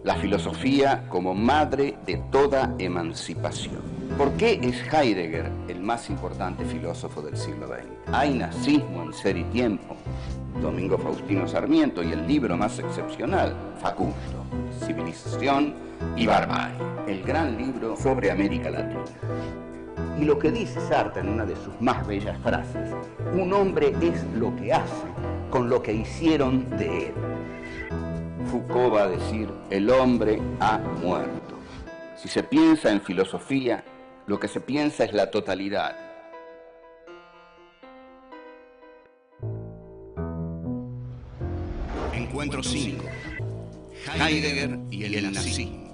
La filosofía como madre de toda emancipación. ¿Por qué es Heidegger el más importante filósofo del siglo XX? Hay nazismo en Ser y Tiempo, Domingo Faustino Sarmiento, y el libro más excepcional, Facundo, Civilización y Barbarie, el gran libro sobre América Latina. Y lo que dice Sartre en una de sus más bellas frases: un hombre es lo que hace con lo que hicieron de él. Foucault va a decir: el hombre ha muerto. Si se piensa en filosofía, lo que se piensa es la totalidad. Encuentro 5. Heidegger y el nazismo.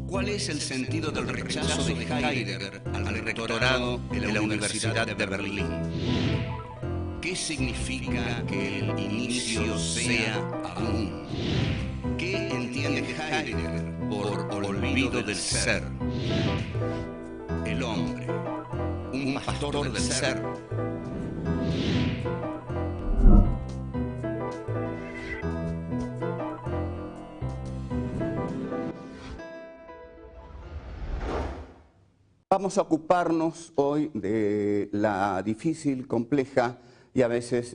¿Cuál es el sentido del rechazo de Heidegger al rectorado de la Universidad de Berlín? ¿Qué significa que el inicio sea aún? ¿Qué entiende Heidegger por olvido del ser? El hombre, un pastor del ser. Vamos a ocuparnos hoy de la difícil, compleja y a veces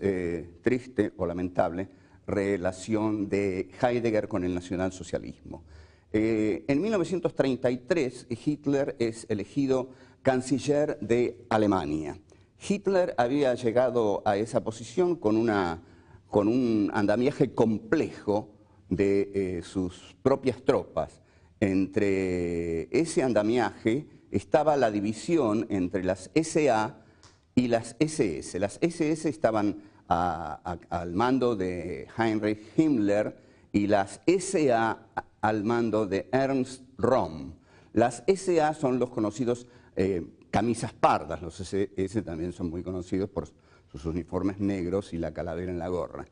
triste o lamentable relación de Heidegger con el nacionalsocialismo. En 1933 Hitler es elegido canciller de Alemania. Hitler había llegado a esa posición con un andamiaje complejo de sus propias tropas. Entre ese andamiaje estaba la división entre las SA y las SS. Las SS estaban al mando de Heinrich Himmler y las SA al mando de Ernst Röhm. Las SA son los conocidos camisas pardas, los SS también son muy conocidos por sus uniformes negros y la calavera en la gorra.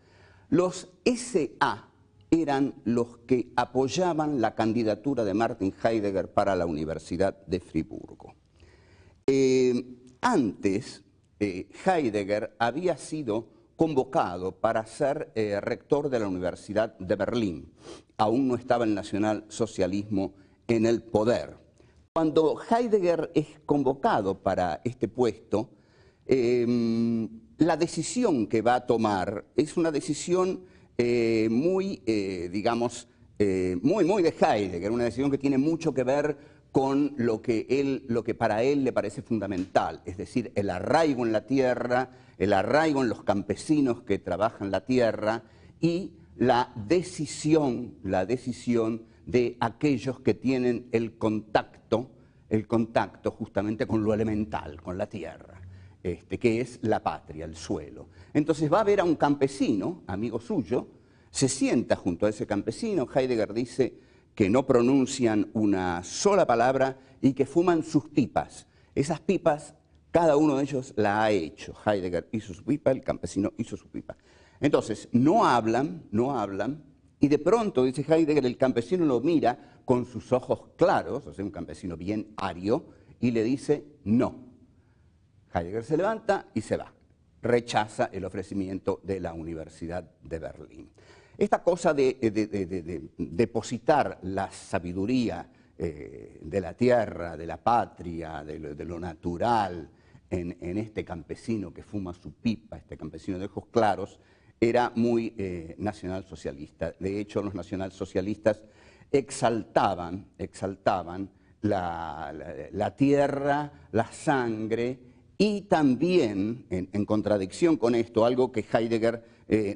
Los SA eran los que apoyaban la candidatura de Martin Heidegger para la Universidad de Friburgo. Antes, Heidegger había sido convocado para ser rector de la Universidad de Berlín. Aún no estaba el nacionalsocialismo en el poder. Cuando Heidegger es convocado para este puesto, la decisión que va a tomar es una decisión muy de Heidegger, una decisión que tiene mucho que ver con lo que para él le parece fundamental, es decir, el arraigo en la tierra, el arraigo en los campesinos que trabajan la tierra y la decisión de aquellos que tienen el contacto justamente con lo elemental, con la tierra. Que es la patria, el suelo. Entonces va a ver a un campesino, amigo suyo, se sienta junto a ese campesino. Heidegger dice que no pronuncian una sola palabra y que fuman sus pipas. Esas pipas, cada uno de ellos la ha hecho. Heidegger hizo su pipa, el campesino hizo su pipa. Entonces, no hablan, y de pronto, dice Heidegger, el campesino lo mira con sus ojos claros, o sea, un campesino bien ario, y le dice no. Heidegger se levanta y se va. Rechaza el ofrecimiento de la Universidad de Berlín. Esta cosa de depositar la sabiduría de la tierra, de la patria, de lo natural, en este campesino que fuma su pipa, este campesino de ojos claros, era muy nacionalsocialista. De hecho, los nacionalsocialistas exaltaban la tierra, la sangre, y también, en contradicción con esto, algo que Heidegger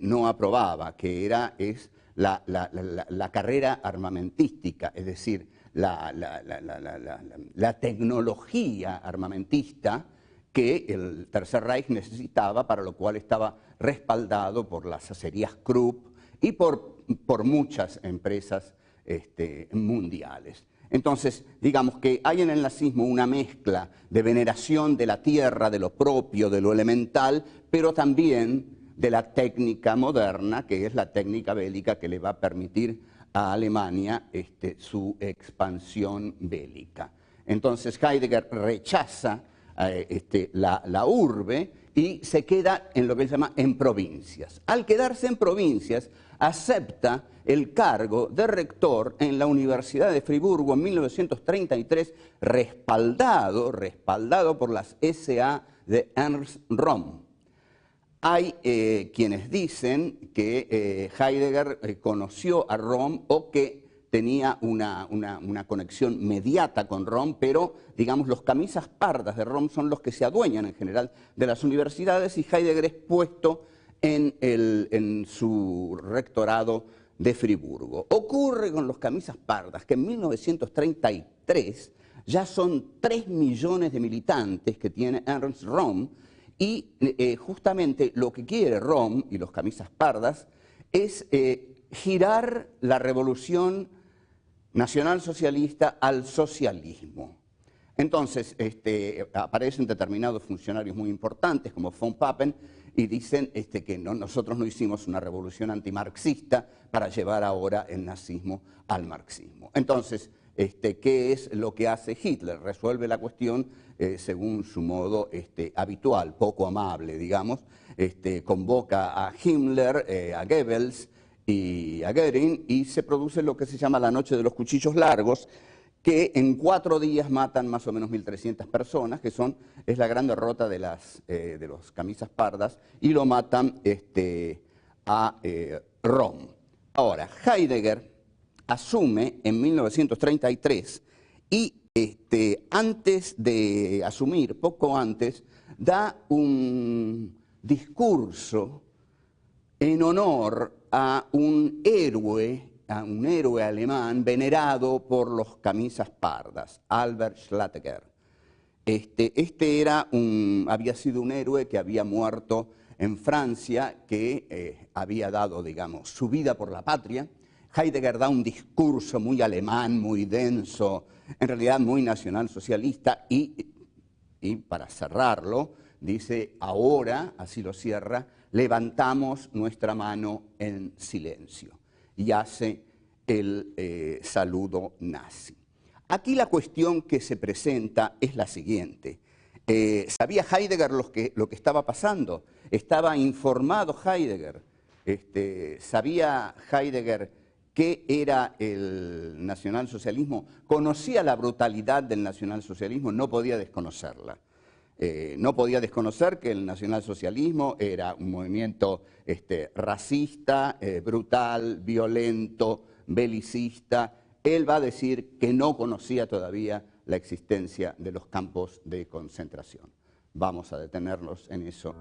no aprobaba, que es la carrera armamentística, es decir, la tecnología armamentista que el Tercer Reich necesitaba, para lo cual estaba respaldado por las acerías Krupp y por muchas empresas mundiales. Entonces, digamos que hay en el nazismo una mezcla de veneración de la tierra, de lo propio, de lo elemental, pero también de la técnica moderna, que es la técnica bélica que le va a permitir a Alemania su expansión bélica. Entonces Heidegger rechaza la urbe y se queda en lo que se llama en provincias. Al quedarse en provincias, acepta el cargo de rector en la Universidad de Friburgo en 1933, respaldado por las SA de Ernst Röhm. Hay quienes dicen que Heidegger conoció a Röhm o que tenía una conexión mediata con Röhm, pero, digamos, los camisas pardas de Röhm son los que se adueñan en general de las universidades y Heidegger es puesto en su rectorado de Friburgo. Ocurre con los camisas pardas que en 1933 ya son 3 millones de militantes que tiene Ernst Röhm y justamente lo que quiere Röhm y los camisas pardas es girar la revolución nacionalsocialista al socialismo. Entonces, aparecen determinados funcionarios muy importantes como von Papen y dicen que nosotros no hicimos una revolución antimarxista para llevar ahora el nazismo al marxismo. Entonces, ¿qué es lo que hace Hitler? Resuelve la cuestión según su modo habitual, poco amable, digamos. Convoca a Himmler, a Goebbels y a Göring y se produce lo que se llama la noche de los cuchillos largos, que en 4 días matan más o menos 1.300 personas, que es la gran derrota de los camisas pardas, y lo matan a Röhm. Ahora, Heidegger asume en 1933 y antes de asumir, poco antes, da un discurso en honor a un héroe alemán venerado por los camisas pardas, Albert Schweitzer. Había sido un héroe que había muerto en Francia, que había dado, digamos, su vida por la patria. Heidegger da un discurso muy alemán, muy denso, en realidad muy nacionalsocialista, y para cerrarlo, dice, ahora, así lo cierra, levantamos nuestra mano en silencio, y hace el saludo nazi. Aquí la cuestión que se presenta es la siguiente. ¿Sabía Heidegger lo que estaba pasando? ¿Estaba informado Heidegger? ¿Sabía Heidegger qué era el nacionalsocialismo? ¿Conocía la brutalidad del nacionalsocialismo? No podía desconocerla. No podía desconocer que el nacionalsocialismo era un movimiento racista, brutal, violento, belicista. Él va a decir que no conocía todavía la existencia de los campos de concentración. Vamos a detenernos en eso.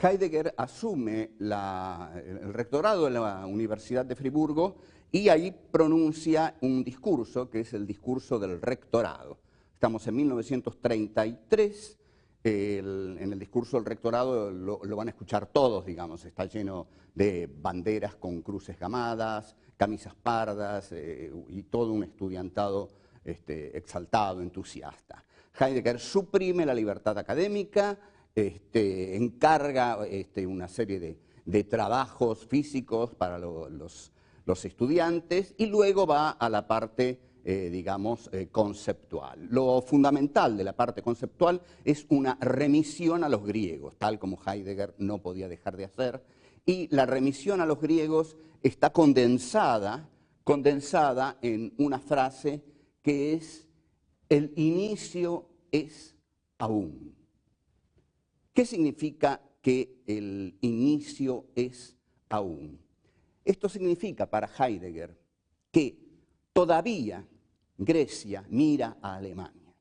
Heidegger asume el rectorado de la Universidad de Friburgo y ahí pronuncia un discurso que es el discurso del rectorado. Estamos en 1933, en el discurso del rectorado lo van a escuchar todos, digamos, está lleno de banderas con cruces gamadas, camisas pardas y todo un estudiantado exaltado, entusiasta. Heidegger suprime la libertad académica, encarga una serie de trabajos físicos para los estudiantes y luego va a la parte, digamos, conceptual. Lo fundamental de la parte conceptual es una remisión a los griegos, tal como Heidegger no podía dejar de hacer, y la remisión a los griegos está condensada en una frase que es: el inicio es aún. ¿Qué significa que el inicio es aún? Esto significa para Heidegger que todavía Grecia mira a Alemania,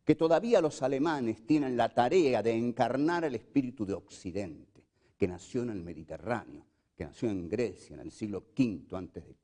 que todavía los alemanes tienen la tarea de encarnar el espíritu de Occidente, que nació en el Mediterráneo, que nació en Grecia en el siglo V a.C.,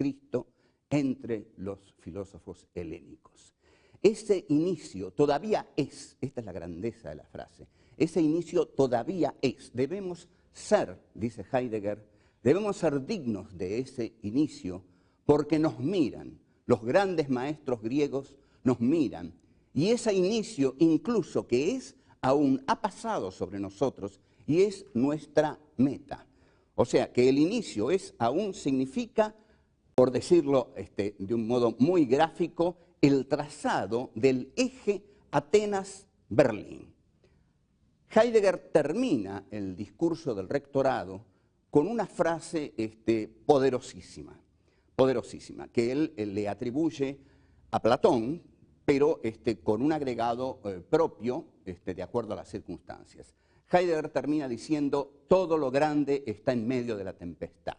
entre los filósofos helénicos. Ese inicio todavía es, esta es la grandeza de la frase, ese inicio todavía es. Debemos ser, dice Heidegger, debemos ser dignos de ese inicio porque nos miran, los grandes maestros griegos nos miran, y ese inicio incluso que es aún ha pasado sobre nosotros y es nuestra meta. O sea, que el inicio es aún significa por decirlo de un modo muy gráfico, el trazado del eje Atenas-Berlín. Heidegger termina el discurso del rectorado con una frase poderosísima, que él le atribuye a Platón, pero con un agregado propio de acuerdo a las circunstancias. Heidegger termina diciendo: todo lo grande está en medio de la tempestad.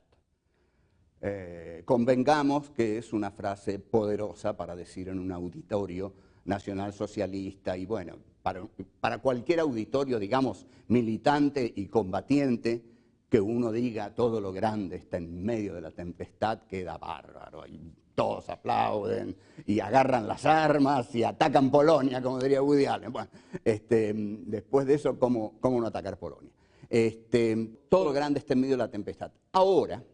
Convengamos que es una frase poderosa para decir en un auditorio nacionalsocialista, y bueno, para cualquier auditorio, digamos, militante y combatiente, que uno diga todo lo grande está en medio de la tempestad, queda bárbaro. Y todos aplauden y agarran las armas y atacan Polonia, como diría Woody Allen. Bueno, después de eso, ¿cómo no atacar Polonia? Todo lo grande está en medio de la tempestad. Ahora,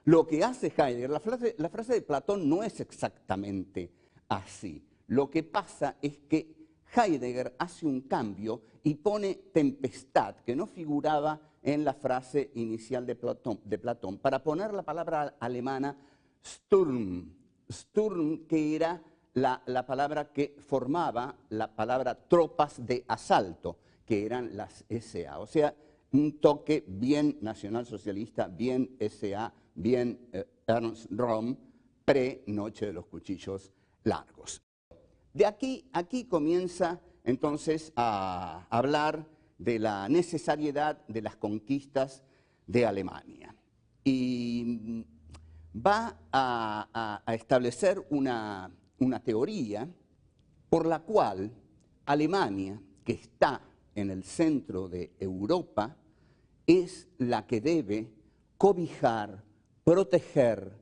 lo que hace Heidegger, la frase de Platón no es exactamente así. Lo que pasa es que Heidegger hace un cambio y pone tempestad, que no figuraba en la frase inicial de Platón, para poner la palabra alemana Sturm, que era la palabra que formaba la palabra tropas de asalto, que eran las SA. O sea, un toque bien nacionalsocialista, bien SA, bien Ernst Röhm, pre-Noche de los Cuchillos Largos. De aquí comienza entonces a hablar de la necesariedad de las conquistas de Alemania. Y va a establecer una teoría por la cual Alemania, que está en el centro de Europa, es la que debe cobijar, proteger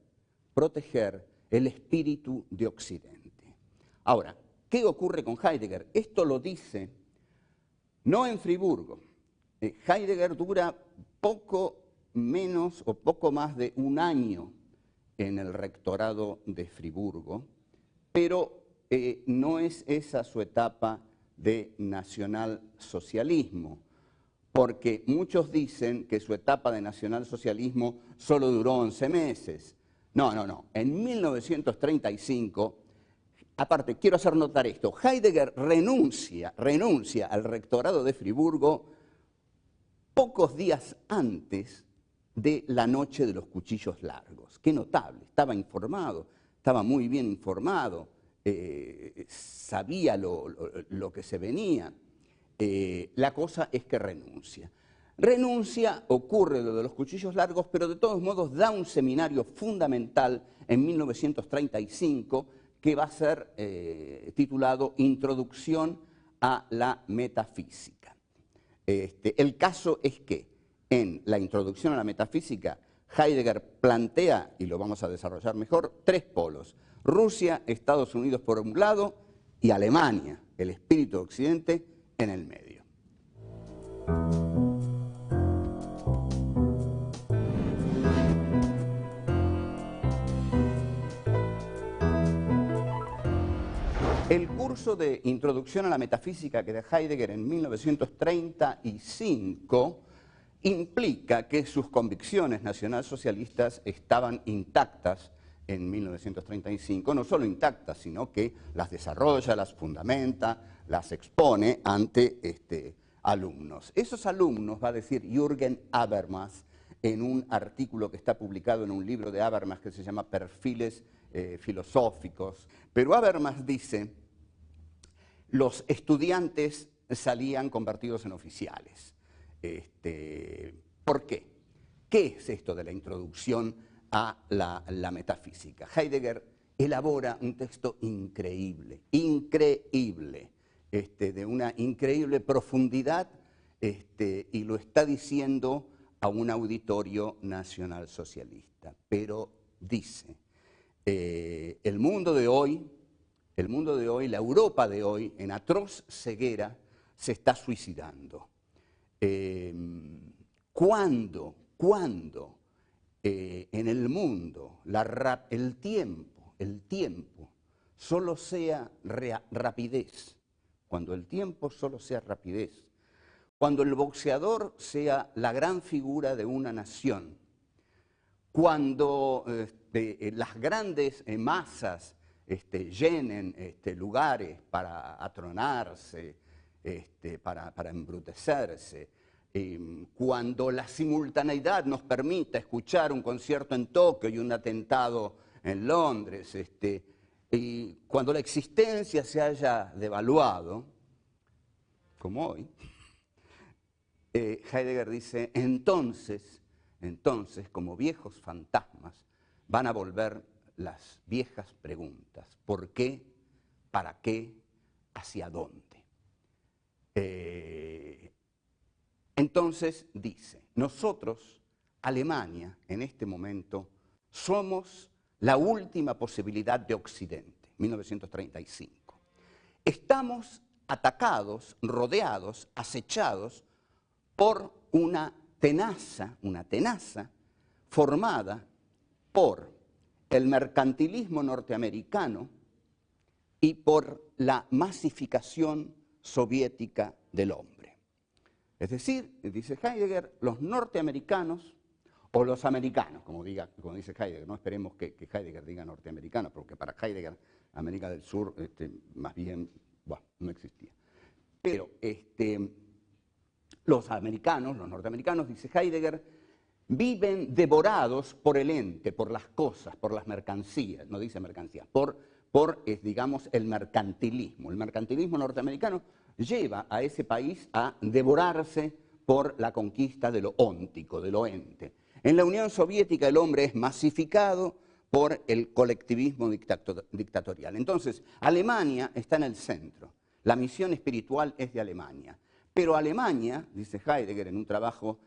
el espíritu de Occidente. Ahora, ¿qué ocurre con Heidegger? Esto lo dice no en Friburgo. Heidegger dura poco menos o poco más de un año en el rectorado de Friburgo, pero no es esa su etapa de nacionalsocialismo, porque muchos dicen que su etapa de nacionalsocialismo solo duró 11 meses. No. En 1935, aparte, quiero hacer notar esto, Heidegger renuncia al rectorado de Friburgo pocos días antes de la Noche de los Cuchillos Largos. Qué notable, estaba informado, estaba muy bien informado, sabía lo que se venía. La cosa es que renuncia. Ocurre lo de los cuchillos largos, pero de todos modos da un seminario fundamental en 1935 que va a ser titulado Introducción a la Metafísica. El caso es que en la Introducción a la Metafísica Heidegger plantea, y lo vamos a desarrollar mejor, 3 polos: Rusia, Estados Unidos por un lado y Alemania, el espíritu de Occidente, en el medio. El curso de Introducción a la Metafísica que da Heidegger en 1935 implica que sus convicciones nacionalsocialistas estaban intactas en 1935, no solo intactas, sino que las desarrolla, las fundamenta, las expone ante alumnos. Esos alumnos, va a decir Jürgen Habermas, en un artículo que está publicado en un libro de Habermas que se llama Perfiles filosóficos. Pero Habermas dice: los estudiantes salían convertidos en oficiales. ¿Por qué? ¿Qué es esto de la introducción a la metafísica? Heidegger elabora un texto increíble, de una increíble profundidad, y lo está diciendo a un auditorio nacionalsocialista. Pero dice: el mundo de hoy, la Europa de hoy, en atroz ceguera, se está suicidando. ¿Cuándo en el mundo el tiempo solo sea rapidez, cuando el tiempo solo sea rapidez, cuando el boxeador sea la gran figura de una nación, cuando las grandes masas llenen lugares para atronarse, para embrutecerse, cuando la simultaneidad nos permita escuchar un concierto en Tokio y un atentado en Londres, y cuando la existencia se haya devaluado, como hoy, Heidegger dice, entonces, como viejos fantasmas, van a volver las viejas preguntas. ¿Por qué? ¿Para qué? ¿Hacia dónde? Entonces dice, nosotros, Alemania, en este momento, somos la última posibilidad de Occidente, 1935. Estamos atacados, rodeados, acechados por una tenaza formada por el mercantilismo norteamericano y por la masificación soviética del hombre. Es decir, dice Heidegger, los norteamericanos o los americanos, como dice Heidegger, no esperemos que Heidegger diga norteamericanos, porque para Heidegger América del Sur más bien no existía. Pero los americanos, los norteamericanos, dice Heidegger, viven devorados por el ente, por las cosas, por las mercancías, no dice mercancías, digamos, el mercantilismo. El mercantilismo norteamericano lleva a ese país a devorarse por la conquista de lo óntico, de lo ente. En la Unión Soviética el hombre es masificado por el colectivismo dictatorial. Entonces, Alemania está en el centro. La misión espiritual es de Alemania. Pero Alemania, dice Heidegger en un trabajo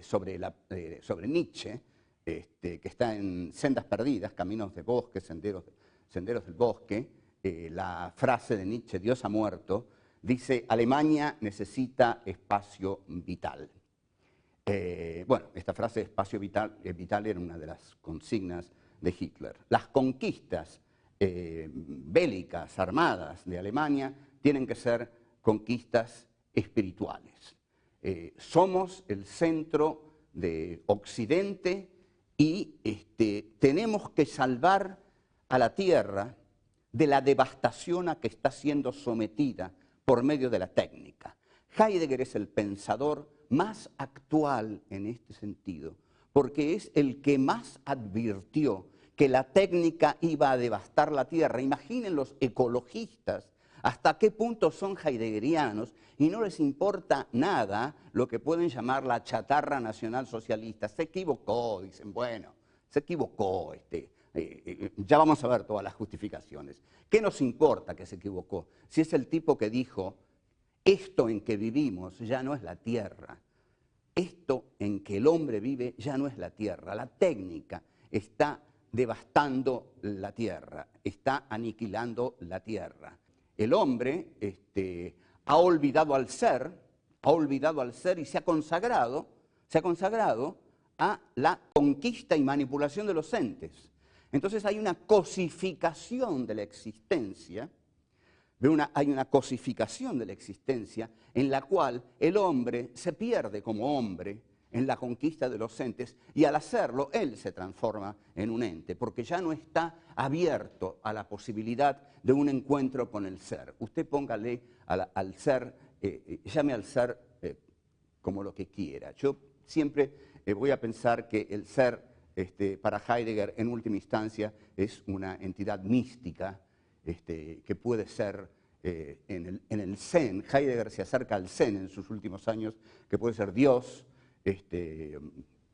sobre Nietzsche, que está en Sendas Perdidas, Caminos de Bosque, Senderos del Bosque, la frase de Nietzsche, Dios ha muerto, dice, Alemania necesita espacio vital. Esta frase de espacio vital era una de las consignas de Hitler. Las conquistas bélicas, armadas de Alemania, tienen que ser conquistas espirituales. Somos el centro de Occidente y tenemos que salvar a la tierra de la devastación a que está siendo sometida por medio de la técnica. Heidegger es el pensador más actual en este sentido, porque es el que más advirtió que la técnica iba a devastar la tierra. Imaginen los ecologistas hasta qué punto son heideggerianos y no les importa nada lo que pueden llamar la chatarra nacional socialista. Se equivocó, dicen, bueno, se equivocó, ya vamos a ver todas las justificaciones. ¿Qué nos importa que se equivocó? Si es el tipo que dijo, esto en que vivimos ya no es la tierra, esto en que el hombre vive ya no es la tierra, la técnica está devastando la tierra, está aniquilando la tierra. El hombre ha olvidado al ser y se ha consagrado a la conquista y manipulación de los entes. Entonces hay una cosificación de la existencia, hay una cosificación de la existencia en la cual el hombre se pierde como hombre en la conquista de los entes y al hacerlo él se transforma en un ente porque ya no está abierto a la posibilidad de un encuentro con el ser. Usted póngale al ser, llame al ser como lo que quiera. Yo siempre voy a pensar que el ser para Heidegger en última instancia es una entidad mística que puede ser en el Zen. Heidegger se acerca al Zen en sus últimos años, que puede ser Dios,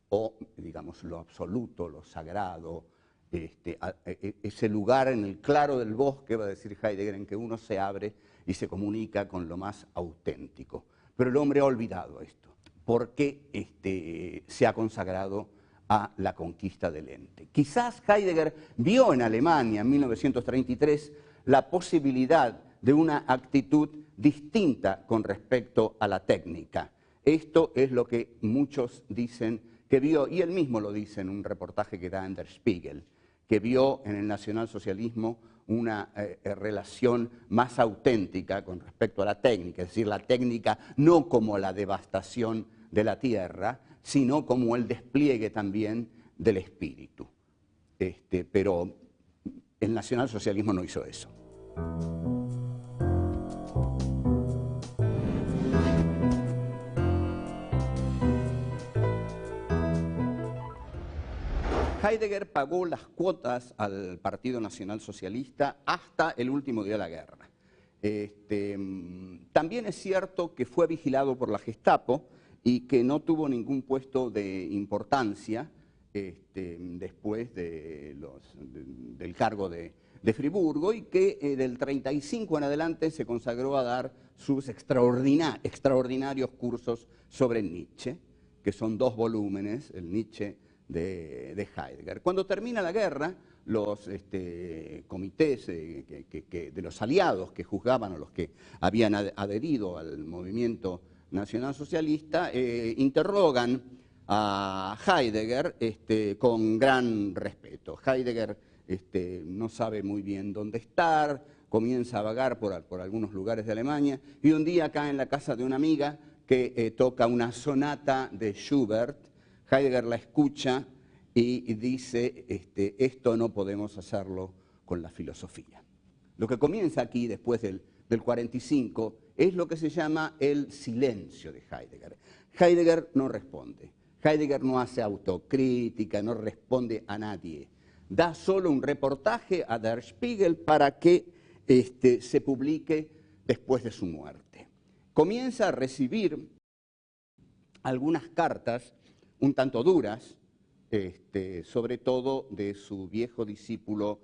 o digamos lo absoluto, lo sagrado, ese lugar en el claro del bosque, va a decir Heidegger, en que uno se abre y se comunica con lo más auténtico. Pero el hombre ha olvidado esto, porque se ha consagrado a la conquista del ente. Quizás Heidegger vio en Alemania en 1933 la posibilidad de una actitud distinta con respecto a la técnica. Esto es lo que muchos dicen que vio, y él mismo lo dice en un reportaje que da en Der Spiegel, que vio en el nacionalsocialismo una relación más auténtica con respecto a la técnica, es decir, la técnica no como la devastación de la tierra, sino como el despliegue también del espíritu. pero el nacionalsocialismo no hizo eso. Heidegger pagó las cuotas al Partido Nacional Socialista hasta el último día de la guerra. También es cierto que fue vigilado por la Gestapo y que no tuvo ningún puesto de importancia después del cargo de Friburgo, y que del 35 en adelante se consagró a dar sus extraordinarios cursos sobre Nietzsche, que son 2 volúmenes, el Nietzsche de Heidegger. Cuando termina la guerra, los comités de los aliados que juzgaban a los que habían adherido al movimiento nacionalsocialista interrogan a Heidegger con gran respeto. Heidegger no sabe muy bien dónde estar, comienza a vagar por algunos lugares de Alemania, y un día cae en la casa de una amiga que toca una sonata de Schubert. Heidegger la escucha y dice, esto no podemos hacerlo con la filosofía. Lo que comienza aquí, después del 45, es lo que se llama el silencio de Heidegger. Heidegger no responde, Heidegger no hace autocrítica, no responde a nadie. Da solo un reportaje a Der Spiegel para que se publique después de su muerte. Comienza a recibir algunas cartas un tanto duras, sobre todo de su viejo discípulo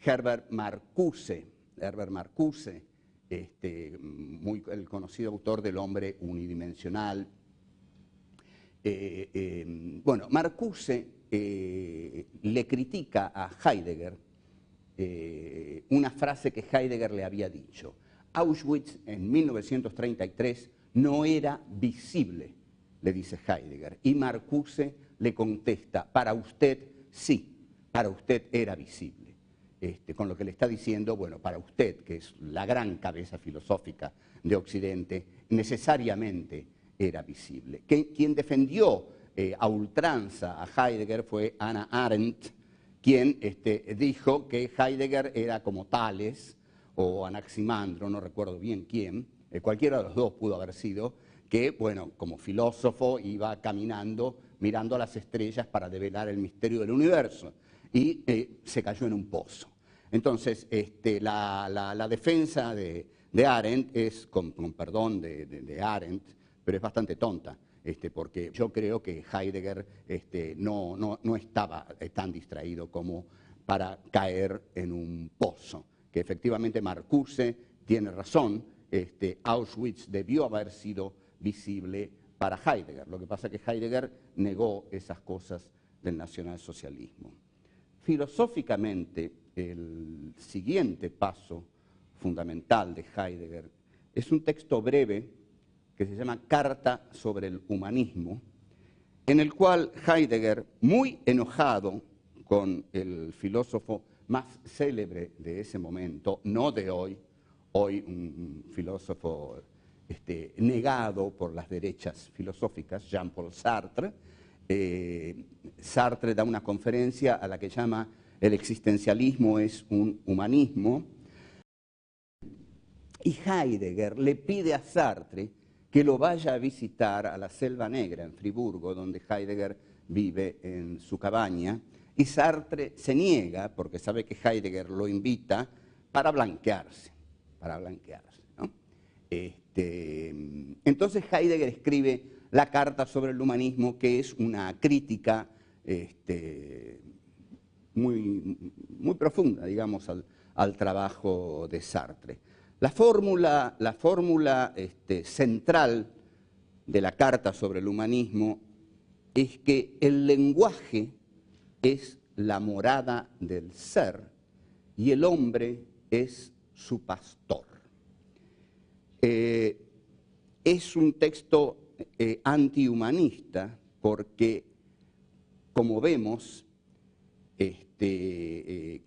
Herbert Marcuse. Herbert Marcuse, el conocido autor del Hombre unidimensional. Bueno, Marcuse le critica a Heidegger una frase que Heidegger le había dicho. Auschwitz en 1933 no era visible, le dice Heidegger, y Marcuse le contesta, para usted sí, para usted era visible. Con lo que le está diciendo, bueno, para usted, que es la gran cabeza filosófica de Occidente, necesariamente era visible. Quien defendió a ultranza a Heidegger fue Hannah Arendt, quien dijo que Heidegger era como Tales o Anaximandro, no recuerdo bien quién, cualquiera de los dos pudo haber sido, que, bueno, como filósofo iba caminando, mirando a las estrellas para develar el misterio del universo, y se cayó en un pozo. Entonces, la defensa de Arendt es, con perdón de Arendt, pero es bastante tonta, porque yo creo que Heidegger no estaba tan distraído como para caer en un pozo, que efectivamente Marcuse tiene razón, Auschwitz debió haber sido visible para Heidegger. Lo que pasa es que Heidegger negó esas cosas del nacionalsocialismo. Filosóficamente, el siguiente paso fundamental de Heidegger es un texto breve que se llama Carta sobre el humanismo, en el cual Heidegger, muy enojado con el filósofo más célebre de ese momento, no de hoy un filósofo negado por las derechas filosóficas, Jean-Paul Sartre. Sartre da una conferencia a la que llama El existencialismo es un humanismo, y Heidegger le pide a Sartre que lo vaya a visitar a la Selva Negra, en Friburgo, donde Heidegger vive en su cabaña, y Sartre se niega, porque sabe que Heidegger lo invita para blanquearse, ¿no? Entonces Heidegger escribe la Carta sobre el humanismo, que es una crítica muy profunda, digamos, al trabajo de Sartre. La fórmula central de la Carta sobre el humanismo es que el lenguaje es la morada del ser y el hombre es su pastor. Es un texto antihumanista porque, como vemos, que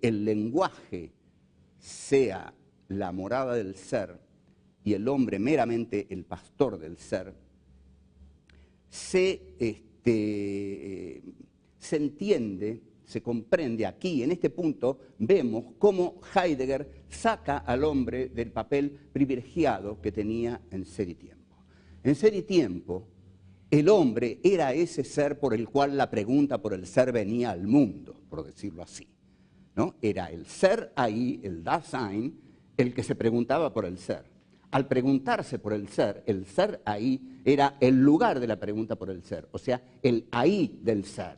el lenguaje sea la morada del ser y el hombre meramente el pastor del ser, se entiende se comprende aquí, en este punto, vemos cómo Heidegger saca al hombre del papel privilegiado que tenía en Ser y Tiempo. En Ser y Tiempo, el hombre era ese ser por el cual la pregunta por el ser venía al mundo, por decirlo así, ¿no? Era el ser ahí, el Dasein, el que se preguntaba por el ser. Al preguntarse por el ser ahí era el lugar de la pregunta por el ser, o sea, el ahí del ser,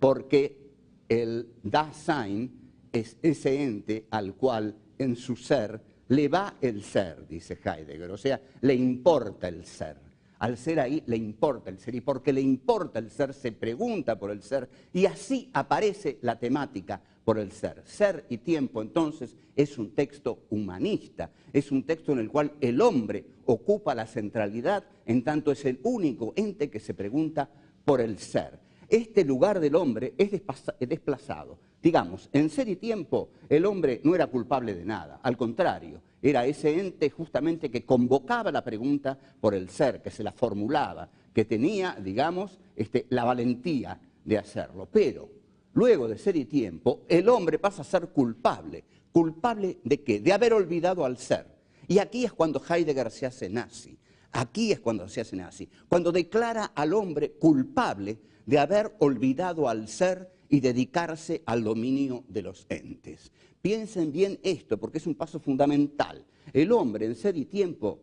porque el Dasein es ese ente al cual en su ser le va el ser, dice Heidegger, o sea, le importa el ser. Al ser ahí le importa el ser, y porque le importa el ser se pregunta por el ser, y así aparece la temática por el ser. Ser y Tiempo, entonces, es un texto humanista, es un texto en el cual el hombre ocupa la centralidad, en tanto es el único ente que se pregunta por el ser. Este lugar del hombre es desplazado. Digamos, en Ser y Tiempo el hombre no era culpable de nada, al contrario, era ese ente justamente que convocaba la pregunta por el ser, que se la formulaba, que tenía, digamos, la valentía de hacerlo. Pero luego de Ser y Tiempo, el hombre pasa a ser culpable. ¿Culpable de qué? De haber olvidado al ser. Y aquí es cuando Heidegger se hace nazi. Aquí es cuando se hace nazi. Cuando declara al hombre culpable de haber olvidado al ser y dedicarse al dominio de los entes. Piensen bien esto, porque es un paso fundamental. El hombre en Ser y Tiempo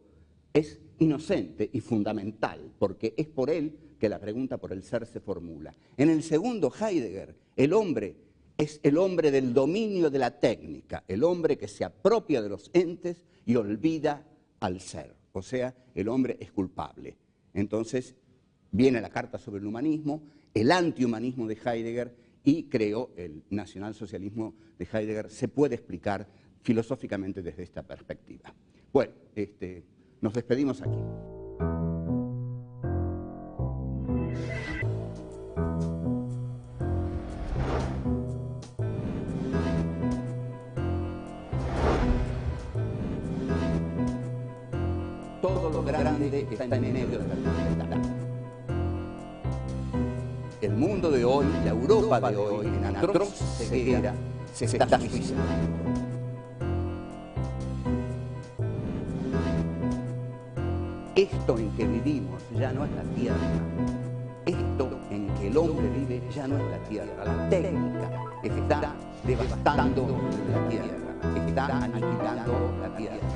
es inocente y fundamental, porque es por él que la pregunta por el ser se formula. En el segundo Heidegger, el hombre es el hombre del dominio de la técnica, el hombre que se apropia de los entes y olvida al ser. O sea, el hombre es culpable. Entonces, viene la carta sobre el humanismo, el antihumanismo de Heidegger, y creo el nacionalsocialismo de Heidegger se puede explicar filosóficamente desde esta perspectiva. Bueno, nos despedimos aquí. Todo lo grande está en medio de la tempestad. El mundo de hoy, la Europa de hoy, en atroz ceguera, se está suicidando. Esto en que vivimos ya no es la tierra. Esto en que el hombre vive ya no es la tierra. La técnica está devastando la tierra, está aniquilando la tierra.